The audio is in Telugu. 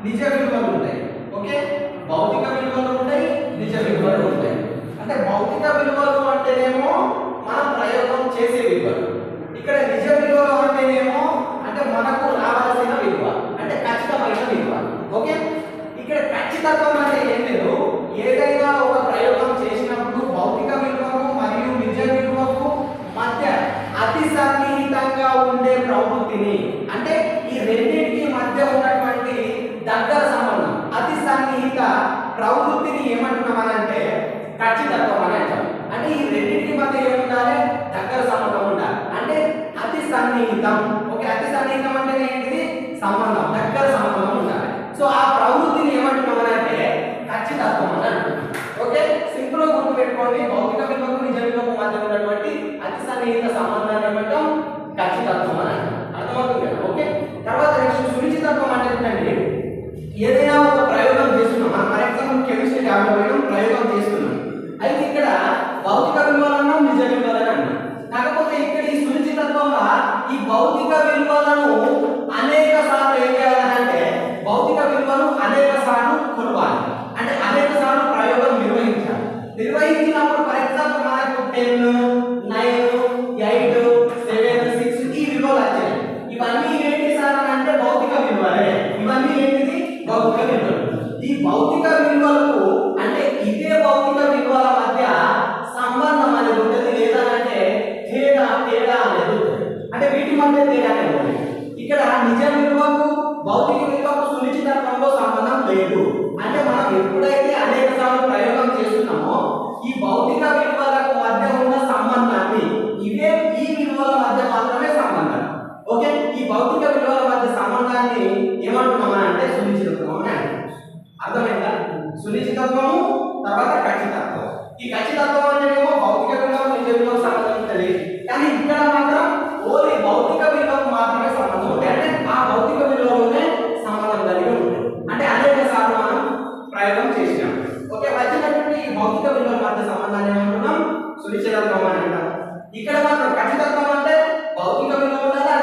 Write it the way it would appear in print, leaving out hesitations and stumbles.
నిజ విలువలు ఉంటాయి. ఓకే, భౌతిక విలువలు ఉంటాయి, నిజ విలువలు ఉంటాయి. అంటే భౌతిక విలువలు అంటేనేమో మనం ప్రయోగం చేసే విలువలు, ఇక్కడ నిజ విలువలు అంటేనేమో అంటే మనకు రావాల్సిన విలువ, అంటే ఖచ్చితమైన విలువ. ఓకే, ఇక్కడ ఖచ్చితత్వం అంటే ఏం లేదు, ఏదైనా ఒక ప్రయోగం చేసినప్పుడు భౌతిక విలువకు మరియు నిజ విలువకు మధ్య అతి సన్నిహితంగా ఉండే ప్రవృత్తిని, అంటే ఈ రెండింటికి మధ్య ఉన్నటువంటి దగ్గర సంబంధం, అతి సన్నిహిత ప్రవృత్తిని ఏమంటున్నామనంటే ఖచ్చితత్వం అని అంటాం. అంటే ఈ రెండింటికి మధ్య ఏముండాలి, దగ్గర సంబంధం ఉండాలి, అంటే అతి సన్నిహితం. ఓకే, అతి సన్నిహితం అంటే ఏంటిది, సంబంధం, దగ్గర సంబంధం ఉండాలి. సో ఆ ప్రవృత్తిని ఏమంటున్నామనంటే ఖచ్చితత్వం అని అంటున్నాం. ఓకే, సింపుల్ గా గుర్తుపెట్టుకోండి, భౌతిక విలువకు నిజ విలువకు మధ్య ఉన్నటువంటి అతి సన్నిహిత సంబంధాన్ని ఏమంటాం, ఖచ్చితత్వం అని అంటాం. అర్థమవుతుంది కదా? ఓకే, తర్వాత నెక్స్ట్ సునిశ్చితత్వం అంటే ఏంటంటే ఏదైనా ఒక ప్రయోగం చేస్తున్నాం మనం, ఫర్ ఎగ్జాంపుల్ కెమిస్ట్రీ ల్యాబ్లో పోయినాం, ప్రయోగం చేస్తున్నాం, అయితే ఇక్కడ భౌతిక విలువలను నిజ విలువలను అన్నాం. కాకపోతే ఇక్కడ ఈ సునిశ్చితత్వంగా ఈ భౌతిక విలువలను అనేక సార్లు ఏం చేయాలంటే భౌతిక విలువను అనేక సార్లు కొలవాలి, అంటే అనేక సార్లు ప్రయోగం నిర్వహించాలి. నిర్వహించినప్పుడు ఫర్ ఎగ్జాంపుల్ మనకు 10, 9, 8, 7, 6 ఈ విలువలు వచ్చాయి. ఇవన్నీ ఏంటి సార్ అని అంటే భౌతిక విలువలే. ఇవన్నీ ఏంటిది, భౌతిక విలువలు. ఈ భౌతిక విలువలకు అంటే ఇదే భౌతిక విలువల మధ్య సంబంధం అనేది ఉంటుంది, లేదా అంటే తేడా అనేది ఉంటుంది. అంటే వీటి మధ్య తేడా అనేది ఉంటుంది. ఇక్కడ నిజ విలువకు భౌతిక విలువకు సునిశ్చితత్వంలో సంబంధం లేదు. అంటే మనం ఎప్పుడైతే అనేక సార్లు ప్రయోగం చేస్తున్నామో ఈ భౌతిక విలువలకు మధ్య ఉన్న సంబంధాన్ని, ఇవే ఈ విలువల మధ్య మాత్రమే సంబంధం. ఓకే, ఈ భౌతిక విలువల మధ్య సంబంధాన్ని ఏమంటున్నామని అంటే సునిశ్చితత్వం అని అంటాం. అర్థమైందా? సునిశ్చితత్వము తర్వాత ఖచ్చితత్వం. ఈ ఖచ్చితత్వం అనేమో భౌతిక విలువ నిజ విలువ సంబంధం ఉంటుంది, కానీ ఇక్కడ